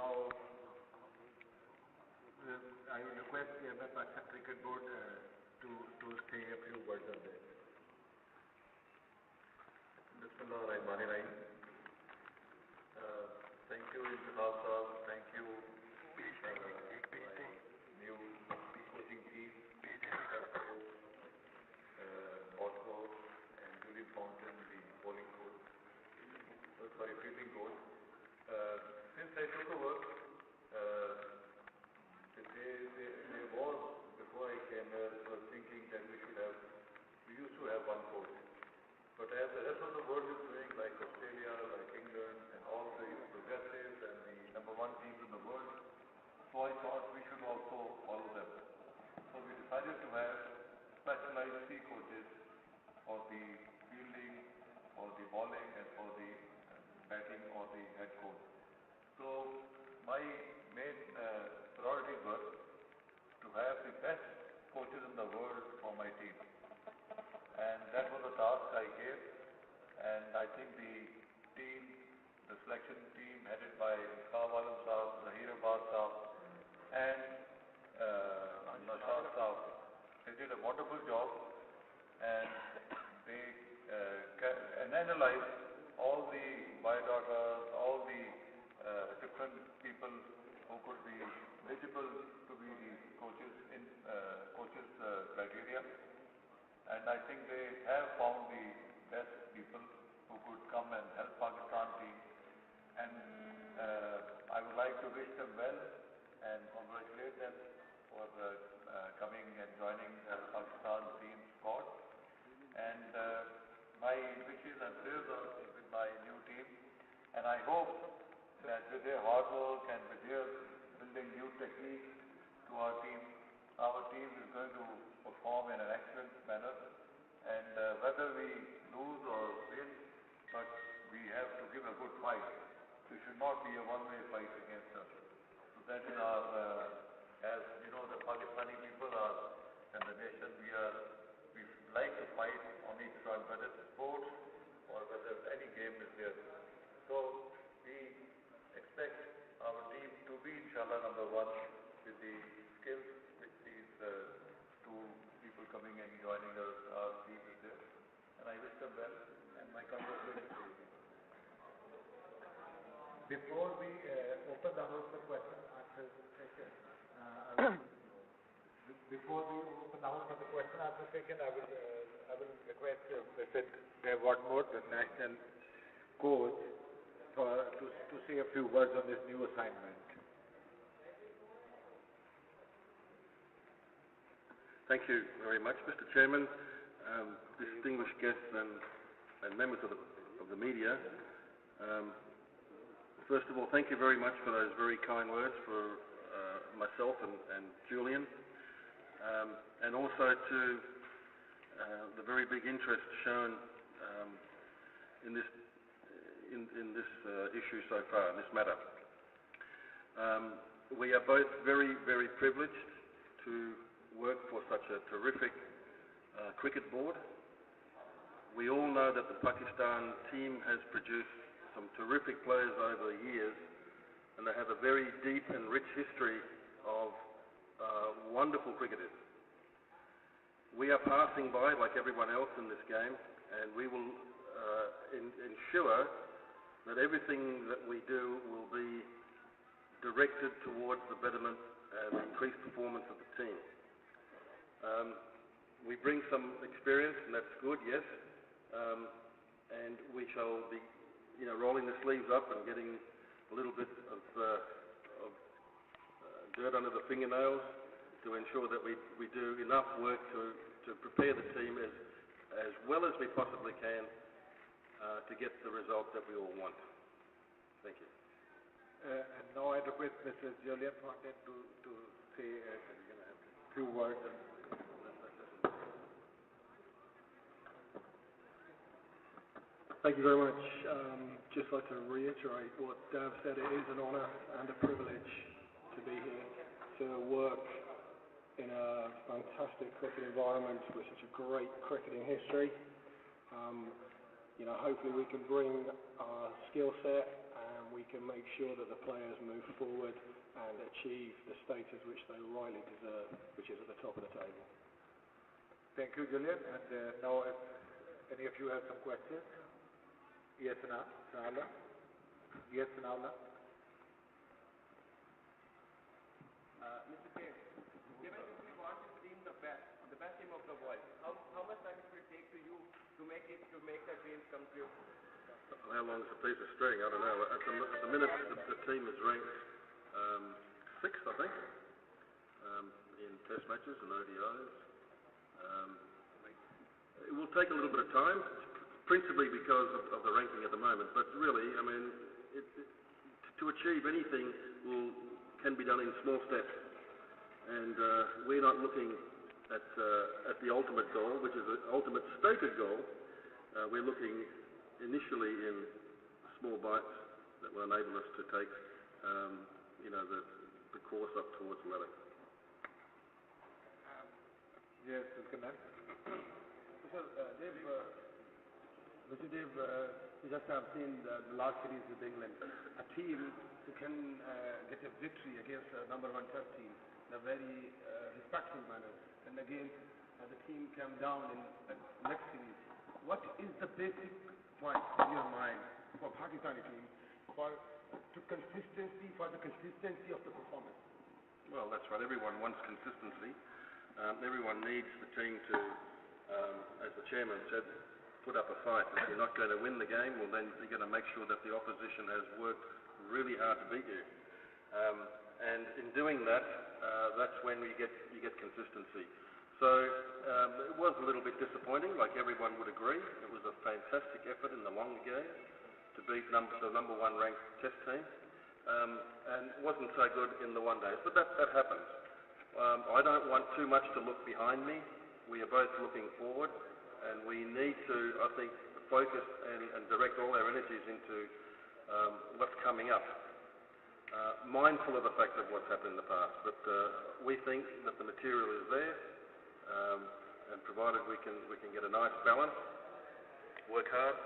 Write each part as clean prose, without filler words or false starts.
Now, I will request the Pakistan Cricket Board to say a few words on this. Bismillahirrahmanirrahim. Thank you, Intihab Sahab. Thank you, my new coaching team, Whatmore and Julien Fountain, the bowling coach. Fielding coach. Since I took over, there was, before I came here, was thinking that we used to have one coach. But as the rest of the world is doing, like Australia, like England, and all the progressives and the number one teams in the world, so I thought we should also follow them. So we decided to have specialized 3 coaches for the fielding, for the bowling, and for the batting or the head coach. So my main priorities were to have the best coaches in the world for my team. And that was the task I gave. And I think the selection team headed by Dav Whatmore Julien, Zahir Abbas Sahab, and Nashad Sahab, they did a wonderful job, and they analyzed all the biodatas, all the different people who could be eligible to be the coaches in coaches criteria. And I think they have found the best people who could come and help Pakistan team. And I would like to wish them well and congratulate them for coming and joining Pakistan team squad. And my wishes and prayers are with my new team. And I hope that with their hard work and with their building new techniques to our team is going to perform in an excellent manner. And whether we lose or win, but we have to give a good fight. It should not be a one-way fight against us. So that is our, as you know, the Pakistani people are, and the nation, we like to fight on each front, whether it's sports or whether any game is there. So we expect our team to be, inshallah, number one with the skills which these 2 people coming and joining us, our team is there. And I wish them well, and my congratulations to you. Before we open the house for question and answer session, I will request Mr. Dav Whatmore, the national coach, to say a few words on this new assignment. Thank you very much, Mr. Chairman, distinguished guests and members of the media. First of all, thank you very much for those very kind words for myself and Julien, and also to the very big interest shown in this issue so far, in this matter. We are both very, very privileged to work for such a terrific cricket board. We all know that the Pakistan team has produced some terrific players over the years, and they have a very deep and rich history of wonderful cricketers. We are passing by like everyone else in this game, and we will ensure that everything that we do will be directed towards the betterment and increased performance of the team. We bring some experience, and that's good, yes, and we shall be rolling the sleeves up and getting a little bit of dirt under the fingernails to ensure that we do enough work to prepare the team as well as we possibly can to get the result that we all want. Thank you. And now I request Mr. Julien Fountain to say a few words. Thank you very much. Just like to reiterate what Dav said. It is an honour and a privilege to be here to work in a fantastic cricket environment with such a great cricketing history. Hopefully we can bring our skill set and we can make sure that the players move forward and achieve the status which they rightly deserve, which is at the top of the table. Thank you, Julien. And now, if any of you have some questions, yes, Sanala. Yes, Sanala. Mr. Dave, given if we want to dream the best team of the world, how much time it will take to you to make that dreams come true? How long is a piece of string? I don't know. At the minute, the team is ranked 6th, I think, in Test matches and ODIs. It will take a little bit of time, principally because of the ranking at the moment. But really, I mean, to achieve anything can be done in small steps. And we're not looking at the ultimate goal, which is an ultimate stated goal. We're looking initially in small bites that will enable us to take, the course up towards the ladder. Yes, Kannan. Mr. Dave, you just have seen the last series with England. A team who can get a victory against a number one test team in a very respectful manner. And again, the team came down in the next series. What is the basic point in your mind for Pakistani team for the consistency of the performance? Well, that's right. Everyone wants consistency. Everyone needs the team to, as the chairman said, put up a fight. If you're not going to win the game, well, then you're going to make sure that the opposition has worked really hard to beat you. And in doing that, that's when you get consistency. So it was a little bit disappointing, like everyone would agree. It was a fantastic effort in the longer games to beat the number one ranked test team, and wasn't so good in the one days. But that happens. I don't want too much to look behind me. We are both looking forward, and we need to, I think, focus and direct all our energies into what's coming up. Mindful of the fact of what's happened in the past, but we think that the material is there, and provided we can get a nice balance, work hard,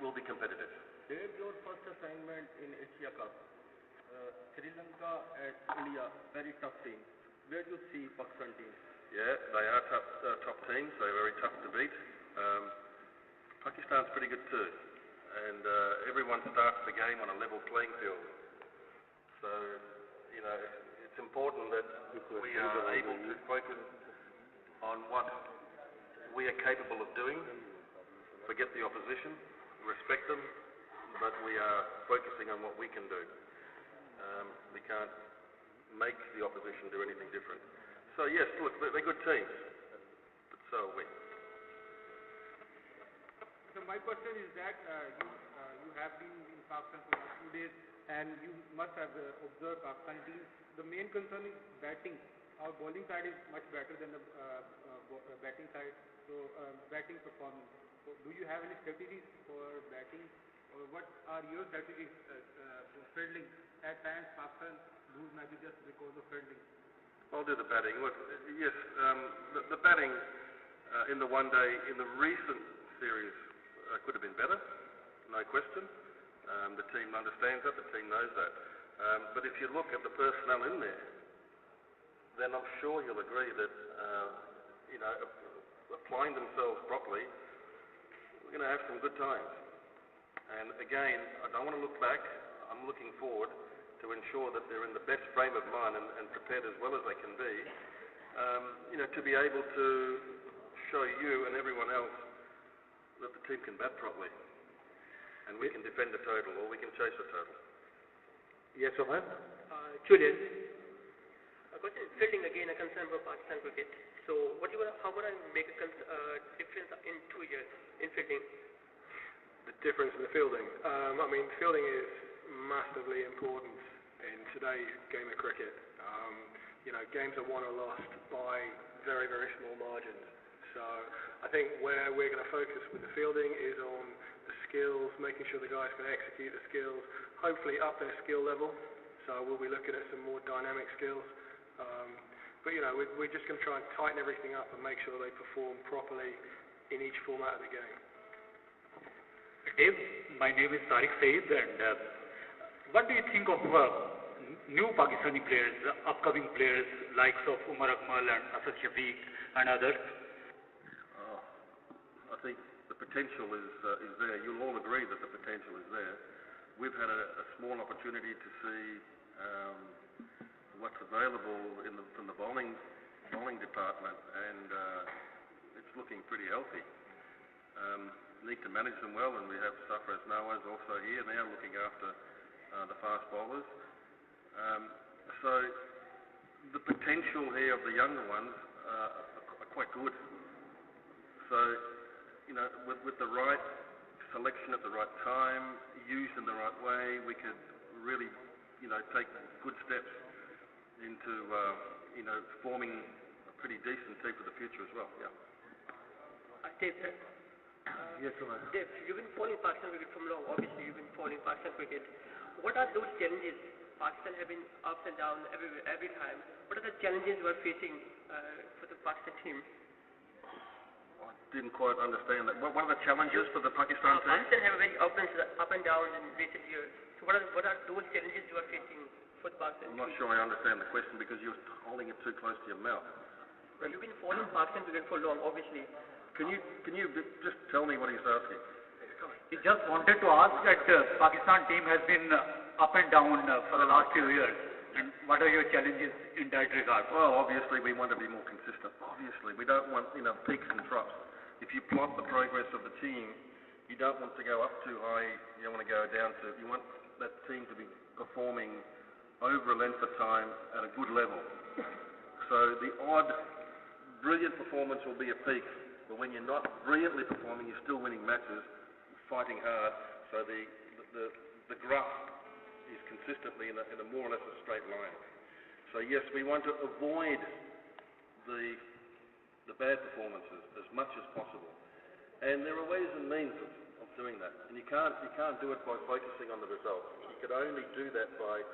we'll be competitive. Dave, your first assignment in Asia Cup, Sri Lanka and India, very tough team. Where do you see Pakistan team? Yeah, they are top teams. They're very tough to beat. Pakistan's pretty good too, and everyone starts the game on a level playing field. So, it's important that we are able to focus on what we are capable of doing, forget the opposition, respect them, but we are focusing on what we can do. We can't make the opposition do anything different. So yes, look, they're good teams, but so are we. So my question is that you have been in Pakistan for the last 2 days, and you must have observed Pakistan team. The main concern is batting. Our bowling side is much better than the batting side. So batting performance. So do you have any strategies for batting, or what are your strategies for fielding? At times, Pakistan lose matches just because of fielding. I'll do the batting. Look, yes, the batting in the one day in the recent series could have been better, no question. The team understands that. The team knows that. But if you look at the personnel in there, then I'm sure you'll agree that applying themselves properly, we're going to have some good times. And again, I don't want to look back. I'm looking forward to ensure that they're in the best frame of mind and prepared as well as they can be, to be able to show you and everyone else that the team can bat properly, and we can defend the total, or we can chase the total. Yes, Oman. Julien, a question is fielding again a concern for Pakistan cricket. So how would I make a difference in 2 years in fielding? The difference in the fielding. Fielding is massively important in today's game of cricket. Games are won or lost by very, very small margins. So I think where we're going to focus with the fielding is on the skills, making sure the guys can execute the skills, hopefully up their skill level. So we'll be looking at some more dynamic skills. But we're just going to try and tighten everything up and make sure they perform properly in each format of the game. Dave, my name is Tariq Saeed, and what do you think of new Pakistani players, upcoming players, likes of Umar Akmal and Asad Shafiq and others? I think the potential is there. You'll all agree that the potential is there. We've had a small opportunity to see what's available from the bowling department, and it's looking pretty healthy. Need to manage them well, and we have Safraz Nawaz also here now looking after the fast bowlers. So the potential here of the younger ones are quite good. So, with the right selection at the right time, used in the right way, we could really, take good steps into, forming a pretty decent team for the future as well. Yeah. Dave, Yes, Umar. Dave, you've been following Pakistan cricket from long. Obviously, you've been following Pakistan cricket. What are those challenges? Pakistan have been ups and downs every time. What are the challenges you are facing for the Pakistan team? I didn't quite understand that. What are the challenges for the Pakistan team? Pakistan have a very up and downs in recent years. So what are those challenges you are facing for the Pakistan I'm not team? sure I understand the question because you're holding it too close to your mouth. Well, you've been following Pakistan cricket for long, obviously. Can you just tell me what he's asking? He just wanted to ask that Pakistan team has been up and down for the last few years. And what are your challenges in that regard? Well, obviously we want to be more consistent. Obviously, we don't want peaks and troughs. If you plot the progress of the team, you don't want to go up too high. You don't want to go down too. You want that team to be performing over a length of time at a good level. So the odd brilliant performance will be a peak, but when you're not brilliantly performing, you're still winning matches, fighting hard. So the graph is consistently in a more or less a straight line. So yes, we want to avoid the bad performances as much as possible, and there are ways and means of doing that. And you can't do it by focusing on the results. You can only do that by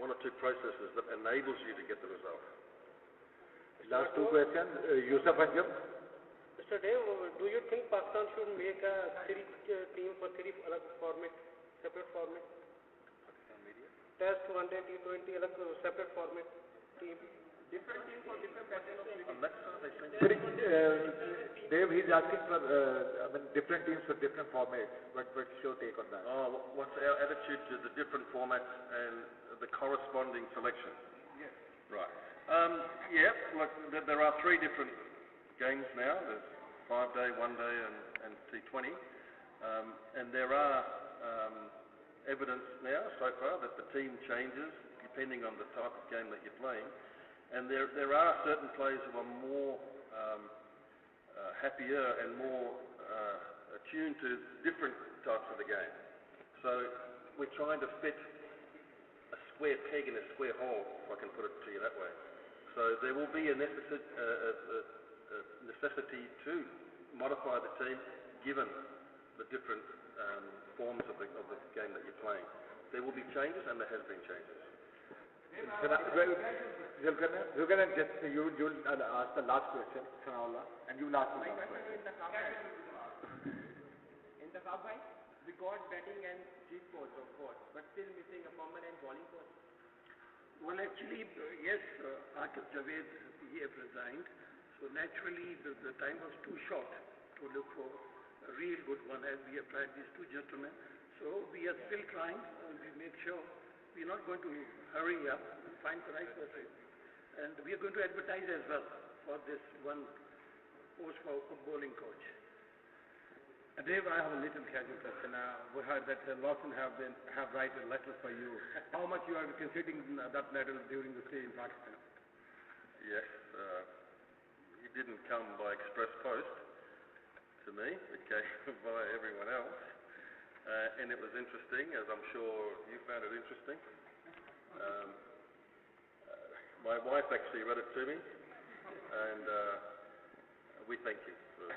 one or two processes that enables you to get the result. Last two questions. Yusuf Anjum. Mr. Dave, do you think Pakistan should make a team for three format, separate format? Test, one day, T20, separate format team. Different team for different pattern of cricket. Dave, he's asking for different teams for different formats. What's your take on that? What's our attitude to the different formats and the corresponding selection? Yes. Right. Yeah, look, there are three different games now. There's 5-day, 1-day, and T20. And there are evidence now, so far, that the team changes depending on the type of game that you're playing. And there are certain players who are more happier and more attuned to different types of the game. So we're trying to fit a square peg in a square hole, if I can put it to you that way. So there will be a necessity to modify the team given the different forms of the game that you're playing. There will be changes, and there has been changes. Zulkarnain, just you'll ask the last question, Sanaullah, and you'll ask the last question. In the half high, we got batting and chief coach, of course, but still missing a permanent bowling coach. Well, actually, yes, Akif Javed, he have resigned. So naturally, the time was too short to look for a real good one, as we have tried these two gentlemen. So we are still trying, and we make sure we're not going to hurry up and find the right person. And we are going to advertise as well for this one post for a bowling coach. Dave, I have a little casual question. We heard that Lawson have written a letter for you. How much you are considering that letter during the stay in Pakistan? Yes, it didn't come by express post to me. It came by everyone else. And it was interesting, as I'm sure you found it interesting. My wife actually read it to me, and we thank you for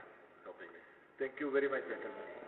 helping me. Thank you very much, gentlemen.